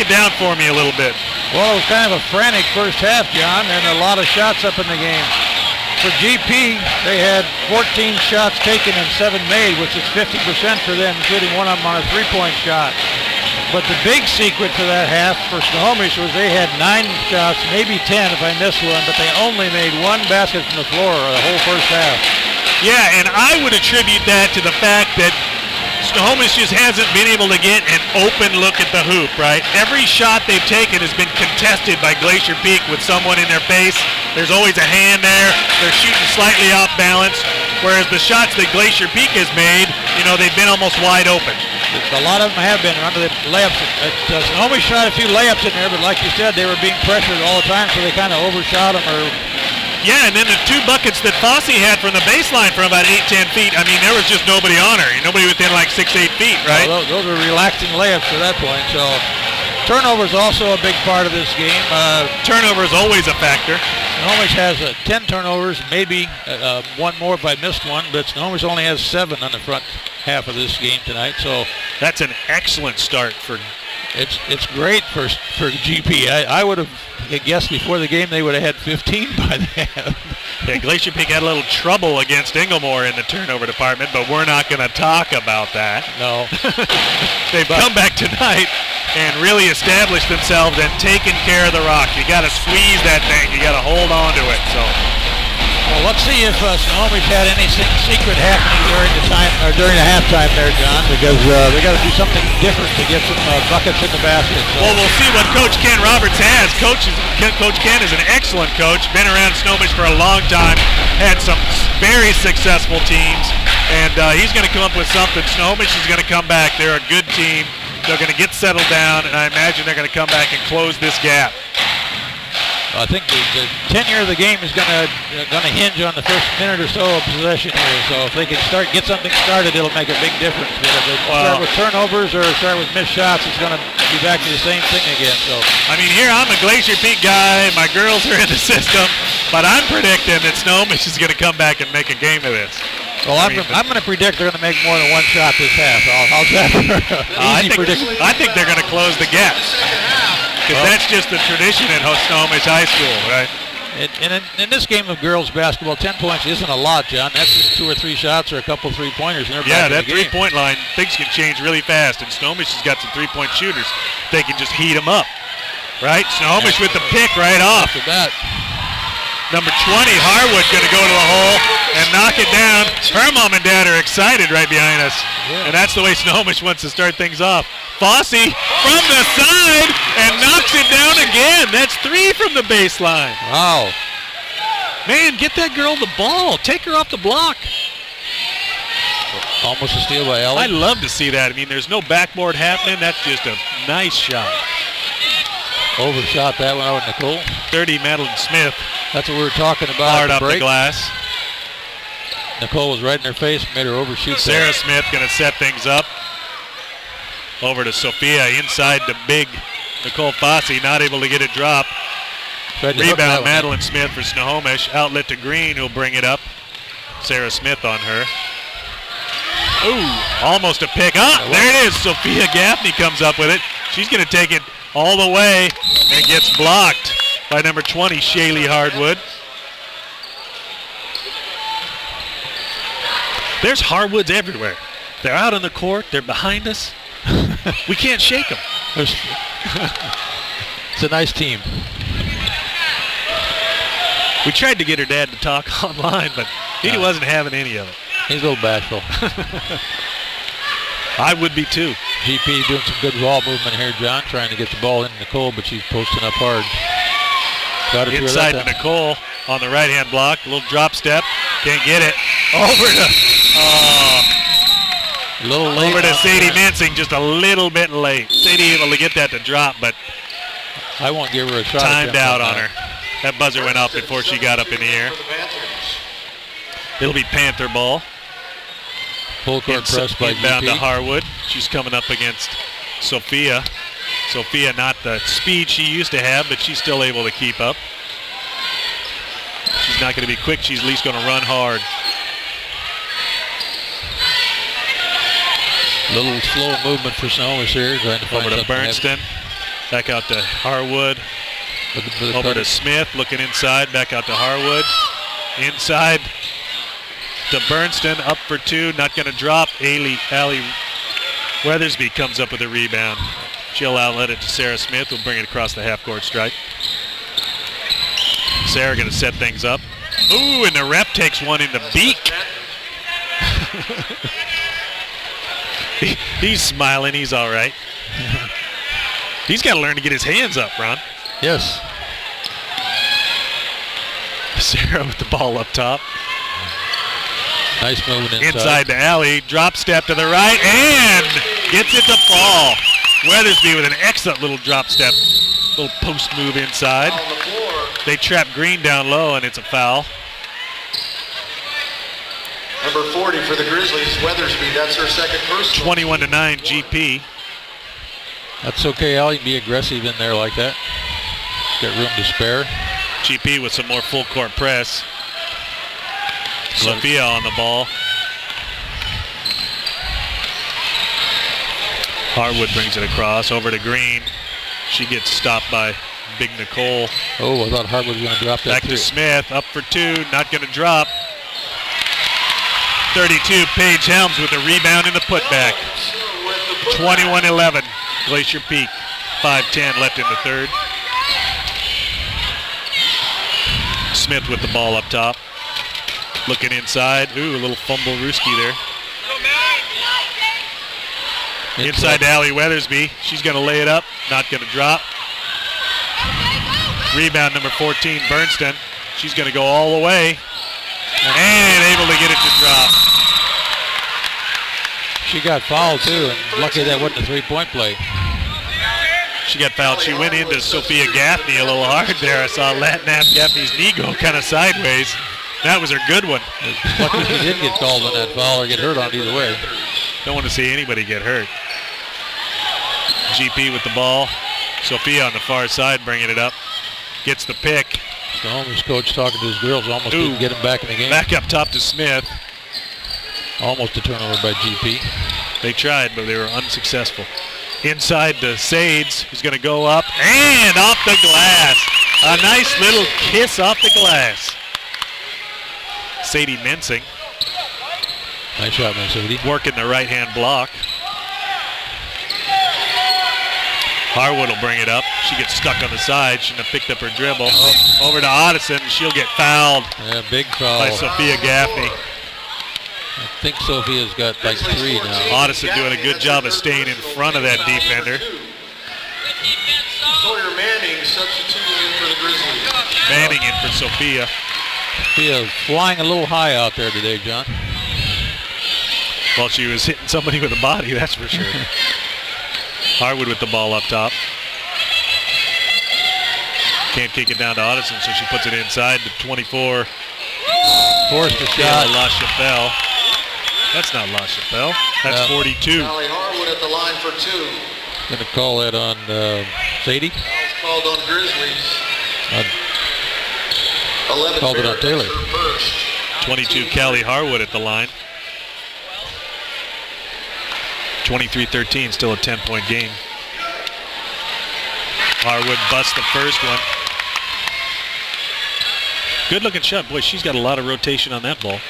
it down for me a little bit. Well, it was kind of a frantic first half, John, and a lot of shots up in the game. For GP, they had 14 shots taken and 7 made, which is 50% for them, including one of them on a three-point shot. But the big secret to that half for Snohomish was they had 9 shots, maybe 10 if I missed one, but they only made 1 basket from the floor the whole first half. Yeah, and I would attribute that to the fact that Snohomish just hasn't been able to get an open look at the hoop, right? Every shot they've taken has been contested by Glacier Peak with someone in their face. There's always a hand there. They're shooting slightly off balance, whereas the shots that Glacier Peak has made, they've been almost wide open. A lot of them have been under the layups. Snohomish shot a few layups in there, but like you said, they were being pressured all the time, so they kind of overshot them. Yeah, and then the 2 buckets that Fosse had from the baseline from about 8-10 feet, there was just nobody on her. Nobody within like 6-8 feet, right? Well, those are relaxing layups to that point. So turnovers also a big part of this game. Turnover is always a factor. Snohomish has 10 turnovers, maybe one more if I missed one, but Snohomish only has 7 on the front half of this game tonight. So that's an excellent start for. It's great for GP. I would have guessed before the game they would have had 15 by then. Yeah, Glacier Peak had a little trouble against Inglemore in the turnover department, but we're not going to talk about that. No. They've come back tonight and really established themselves and taken care of the rock. You got to squeeze that thing. You got to hold on to it. So. Well, let's see if Snohomish had anything secret happening during the halftime there, John, because they got to do something different to get some buckets in the basket. So. Well, we'll see what Coach Ken Roberts has. Coach Ken is an excellent coach, been around Snohomish for a long time, had some very successful teams, and he's going to come up with something. Snohomish is going to come back. They're a good team. They're going to get settled down, and I imagine they're going to come back and close this gap. I think the tenure of the game is going to hinge on the first minute or so of possession here. So if they can get something started, it'll make a big difference. But if they start with turnovers or start with missed shots, it's going to be back to the same thing again. So here I'm a Glacier Peak guy. My girls are in the system, but I'm predicting that Snohomish is going to come back and make a game of this. Well, I'm going to predict they're going to make more than 1 shot this half. How's that? I think they're going to close the gap. Because that's just the tradition at Snohomish High School, right? And in this game of girls basketball, 10 points isn't a lot, John. That's just 2 or 3 shots or a couple 3-pointers. Yeah, that 3-point line, things can change really fast. And Snohomish has got some 3-point shooters. They can just heat them up, right? Snohomish with the pick right off. After that. Number 20, Harwood, going to go to the hole and knock it down. Her mom and dad are excited right behind us. Yeah. And that's the way Snohomish wants to start things off. Fosse from the side and knocks it down again. That's 3 from the baseline. Wow. Man, get that girl the ball. Take her off the block. Almost a steal by Ellie. I love to see that. There's no backboard happening. That's just a nice shot. Overshot that one out, Nicole. 30, Madeline Smith. That's what we were talking about. Hard up the glass. Nicole was right in her face, made her overshoot. Sarah Smith going to set things up. Over to Sophia, inside the big Nicole Fosse, not able to get it drop. Rebound, Madeline Smith for Snohomish. Outlet to Green, who'll bring it up. Sarah Smith on her. Ooh, almost a pick. There it is. Sophia Gaffney comes up with it. She's going to take it all the way and gets blocked by number 20, Shaylee Hardwood. There's Hardwoods everywhere. They're out on the court. They're behind us. We can't shake them. It's a nice team. We tried to get her dad to talk online, but he wasn't having any of it. He's a little bashful. I would be too. GP doing some good ball movement here, John, trying to get the ball into Nicole, but she's posting up hard. Got it inside to Nicole on the right-hand block. A little drop step. Can't get it. Over to... a little late. Over to Sadie Mincing, just a little bit late. Sadie able to get that to drop, but I won't give her a shot. Timed out on her. That buzzer went off before she got up in the air. It'll be Panther ball. Full court press by inbound GP. to Harwood. She's coming up against Sophia. Sophia not the speed she used to have, but she's still able to keep up. She's not going to be quick. She's at least going to run hard. Little slow movement for Snohomish here. Trying to over to Bernston. Back out to Harwood. Over to Smith, looking inside. Back out to Harwood. Inside to Bernston, up for 2, not going to drop. Allie Weathersby comes up with a rebound. She'll outlet it to Sarah Smith, who'll bring it across the half-court stripe. Sarah going to set things up. Ooh, and the rep takes one in the beak. He's smiling, he's all right. He's got to learn to get his hands up, Ron. Yes. Sarah with the ball up top. Nice moving inside to Allie, drop step to the right, and gets it to fall. Weathersby with an excellent little drop step, little post move inside. They trap Green down low, and it's a foul. Number 40 for the Grizzlies, Weathersby. That's her second personal. 21-9 GP. That's okay, Allie. Be aggressive in there like that. Get room to spare. GP with some more full court press. Sophia on the ball. Harwood brings it across over to Green. She gets stopped by Big Nicole. Oh, I thought Harwood was going to drop that. Back to Smith, up for 2, not going to drop. 32, Paige Helms with the rebound and the putback. 21-11, Glacier Peak. 5:10 left in the third. Smith with the ball up top. Looking inside. Ooh, a little fumble Ruski there. Inside to Allie Weathersby. She's going to lay it up. Not going to drop. Rebound number 14, Bernston. She's going to go all the way. And able to get it to drop. She got fouled too, and lucky that wasn't a three-point play. She got fouled. She went into Sophia Gaffney a little hard there. I saw Latnap Gaffney's knee go kind of sideways. That was her good one. Lucky she didn't get called on that foul or get hurt on either way. Don't want to see anybody get hurt. GP with the ball. Sophia on the far side bringing it up. Gets the pick. Snohomish coach talking to his girls, almost didn't get him back in the game. Back up top to Smith. Almost a turnover by GP. They tried, but they were unsuccessful. Inside to Sades, who's going to go up and off the glass. A nice little kiss off the glass. Sadie Mensing. Nice shot by Sadie. Working the right-hand block. Harwood will bring it up. She gets stuck on the side. Shouldn't have picked up her dribble. Over to Otteson. She'll get fouled. Yeah, big foul. By Sophia Gaffney. I think Sophia's got like 3 now. Ottison doing a good job of staying in front of that defender. Sawyer Manning substituting in for the Grizzlies. Manning in for Sophia. Sophia flying a little high out there today, John. Well, she was hitting somebody with a body, that's for sure. Harwood with the ball up top. Can't kick it down to Otteson, so she puts it inside to 24. Forced a shot. La Chapelle. That's not La Chapelle. That's 42. Allie Harwood at the line for 2. Going to call that on Sadie. Called on Grizzlies. 11 called it on Taylor. 22, Callie Harwood at the line. 23-13, still a 10-point game. Harwood busts the first one. Good looking shot. Boy, she's got a lot of rotation on that ball.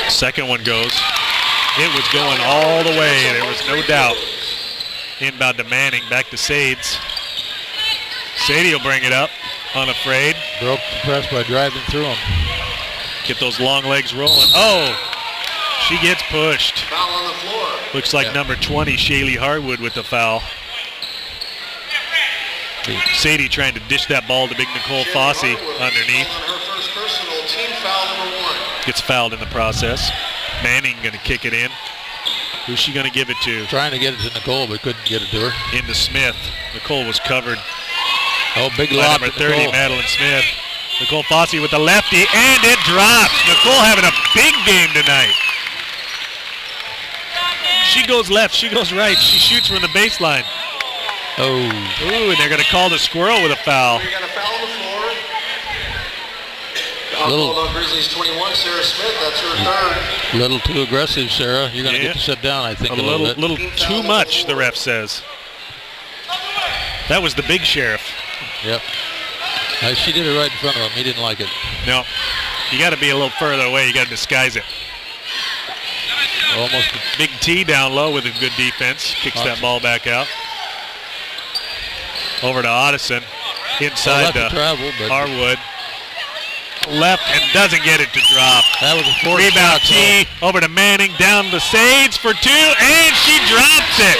Second one goes. It was going all the way, and there was no doubt. Inbound to Manning, back to Sades. Sadie will bring it up, unafraid. Broke the press by driving through him. Get those long legs rolling. Oh, she gets pushed. Foul on the floor. Looks like number 20, Shaylee Harwood with the foul. Sadie trying to dish that ball to Big Nicole Fossey underneath. On her first personal, team foul number 1. Gets fouled in the process. Manning going to kick it in. Who's she going to give it to? Trying to get it to Nicole, but couldn't get it to her. Into Smith. Nicole was covered. Oh, big By lob number to 30, Nicole. Madeline Smith. Nicole Fossey with the lefty, and it drops. Nicole having a big game tonight. She goes left, she goes right. She shoots from the baseline. Oh. Ooh, and they're going to call the squirrel with a foul. We got a foul on the floor. Foul called on Grizzlies 21, Sarah Smith. That's her third. Little too aggressive, Sarah. You're going to get to sit down, I think, a little too much, the ref says. That was the big sheriff. Yep. She did it right in front of him. He didn't like it. No. You got to be a little further away. You got to disguise it. Almost Big T down low with a good defense. Kicks that ball back out. Over to Otteson. Inside to Harwood. Left and doesn't get it to drop. That was a forced rebound. shot, T over to Manning, down to Sades for two, and she drops it.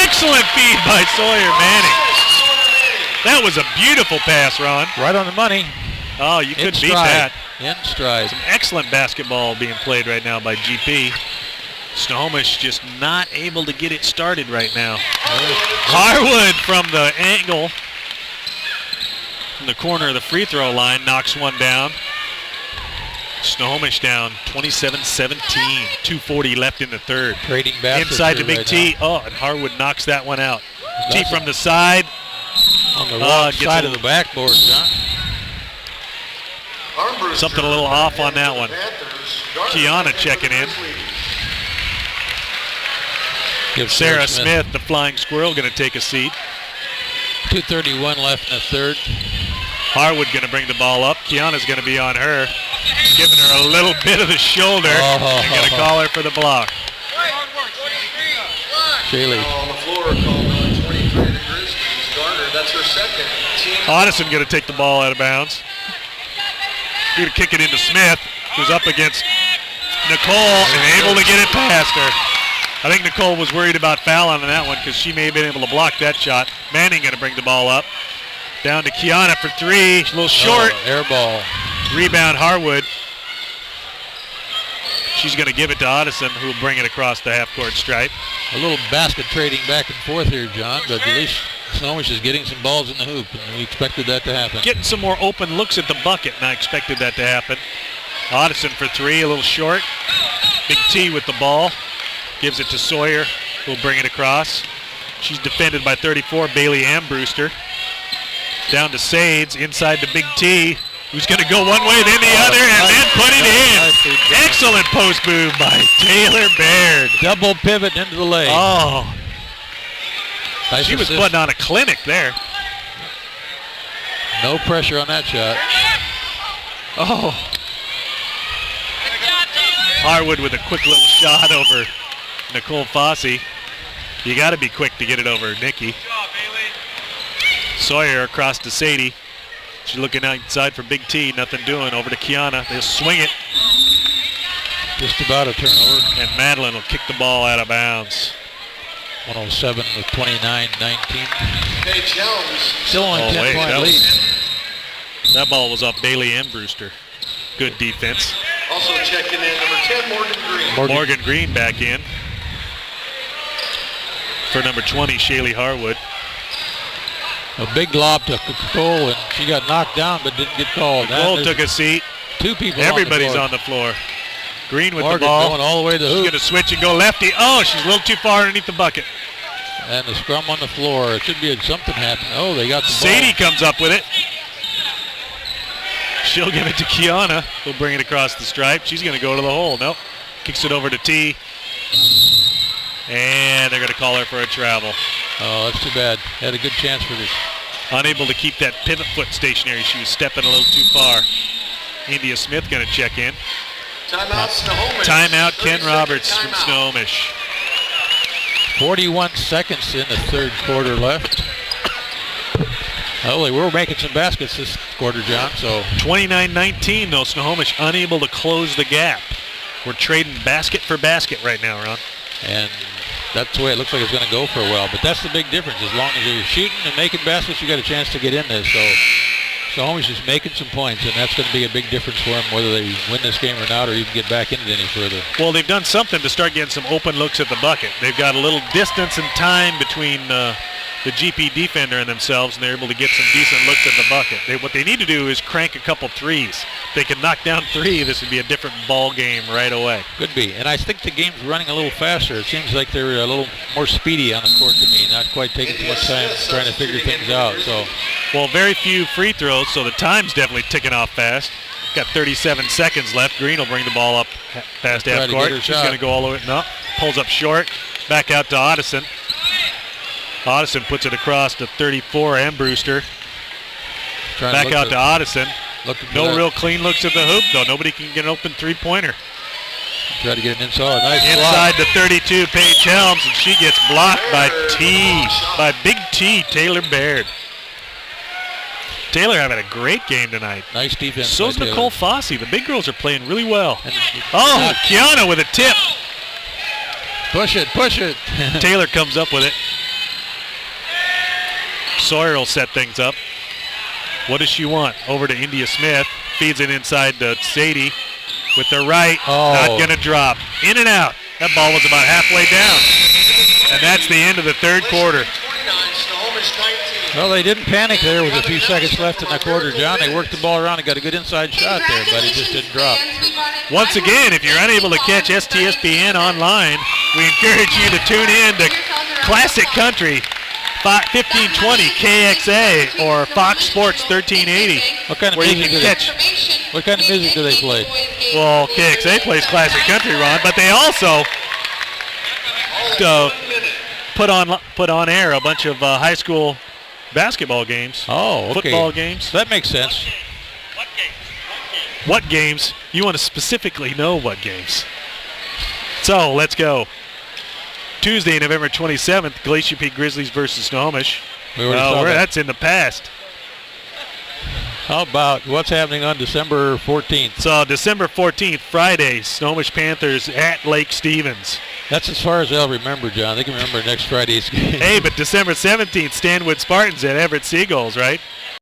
Excellent feed by Sawyer Manning. That was a beautiful pass, Ron. Right on the money. Oh, you couldn't beat that. In stride. Some excellent basketball being played right now by GP. Snohomish just not able to get it started right now. Harwood from the angle. In the corner of the free throw line, knocks one down. Snohomish down 27-17. 2:40 left in the third. Trading baskets inside the Big right T. now. Oh, and Harwood knocks that one out. T from the side. On the wrong side of the backboard, John. Something a little off on that one. Kiana checking in. Give Sarah Smith, the flying squirrel, going to take a seat. 2:31 left in the third. Harwood going to bring the ball up. Kiana's going to be on her, giving her a little bit of the shoulder. And going to call her for the block. Shaylee. On the floor, called on 23 to the Grizzlies. Garner, that's her second. Otteson going to take the ball out of bounds. Going to kick it into Smith, who's up against Nicole and able to get it past her. I think Nicole was worried about fouling on that one because she may have been able to block that shot. Manning going to bring the ball up. Down to Kiana for three. A little short. Air ball. Rebound Harwood. She's going to give it to Otteson, who will bring it across the half-court stripe. A little basket trading back and forth here, John, but at least Snohomish is getting some balls in the hoop, and we expected that to happen. Getting some more open looks at the bucket, and I expected that to happen. Otteson for three, a little short. Big T with the ball. Gives it to Sawyer, who'll bring it across. She's defended by 34, Bailey Ambrewster. Down to Sades, inside the Big T, who's going to go one way, then the other, and then put it in. Excellent post move by Taylor Baird. Double pivot into the lane. Oh. Nice She was assist. putting on a clinic there. No pressure on that shot. Oh. Harwood with a quick little shot over Nicole Fossey. You got to be quick to get it over Nikki. Sawyer across to Sadie. She's looking outside for Big T. Nothing doing. Over to Kiana. They'll swing it. Just about a turnover. And Madeline will kick the ball out of bounds. 107 with 29-19. Paige Helms. Still only 10-point lead. That ball was off Bailey Ambrewster. Good defense. Also checking in, number 10, Morgan Green. Morgan Green back in. For number 20, Shaylee Harwood. A big lob to Nicole, and she got knocked down but didn't get called. Nicole took a seat. Two people Everybody's on the floor. Green with Morgan the ball. Going all the way to the hoop. She's going to switch and go lefty. Oh, she's a little too far underneath the bucket. And the scrum on the floor. It should be something happening. Oh, they got the Sadie ball. comes up with it. She'll give it to Kiana. Who'll bring it across the stripe. She's going to go to the hole. Nope. Kicks it over to T. And they're going to call her for a travel. Oh, that's too bad. Had a good chance for this. Unable to keep that pivot foot stationary. She was stepping a little too far. India Smith going to check in. Timeout, Snohomish. Timeout, Ken Roberts timeout. from Snohomish. 41 seconds in the third quarter left. Oh, they were making some baskets this quarter, John. So 29-19, though. Snohomish unable to close the gap. We're trading basket for basket right now, Ron. And that's the way it looks like it's going to go for a while. But that's the big difference. As long as you're shooting and making baskets, you got a chance to get in this. So Snohomish is making some points, and that's going to be a big difference for them, whether they win this game or not, or even get back into it any further. Well, they've done something to start getting some open looks at the bucket. They've got a little distance and time between the GP defender and themselves, and they're able to get some decent looks at the bucket. What they need to do is crank a couple threes. If they can knock down three, this would be a different ball game right away. Could be. And I think the game's running a little faster. It seems like they're a little more speedy on the court to me, not quite taking too much time trying to figure things out. So, well, very few free throws, so the time's definitely ticking off fast. Got 37 seconds left. Green will bring the ball up past half court. She's going to go all the way. No, pulls up short. Back out to Otteson. Otteson puts it across to 34 and Brewster. Back out to Otteson. No real clean looks at the hoop, though. Nobody can get an open three-pointer. Try to get an inside. Nice inside block. to 32, Paige Helms, and she gets blocked by Big T, Taylor Baird. Taylor having a great game tonight. Nice defense. So's by Nicole Taylor. Fossey. The big girls are playing really well. Oh, Kiana with a tip. Push it. Taylor comes up with it. Sawyer will set things up. What does she want? Over to India Smith. Feeds it inside to Sadie with the right. Not going to drop. In and out. That ball was about halfway down. And that's the end of the third quarter. Well, they didn't panic there with a few seconds left in the quarter, John. They worked the ball around and got a good inside shot there, but it just didn't drop. Once again, if you're unable to catch STSPN online, we encourage you to tune in to Classic Country 1520 KXA or Fox Sports 1380. What kind of music do they play? Well, KXA plays Classic Country, Ron, but they also put on air a bunch of high school basketball games. Oh, okay. Football games. That makes sense. What games? You want to specifically know what games. So, let's go. Tuesday, November 27th, Glacier Peak Grizzlies versus Snohomish. That's in the past. How about what's happening on December 14th? So, December 14th, Friday, Snohomish Panthers at Lake Stevens. That's as far as they'll remember, John. They can remember next Friday's game. Hey, but December 17th, Stanwood Spartans at Everett Seagulls, right?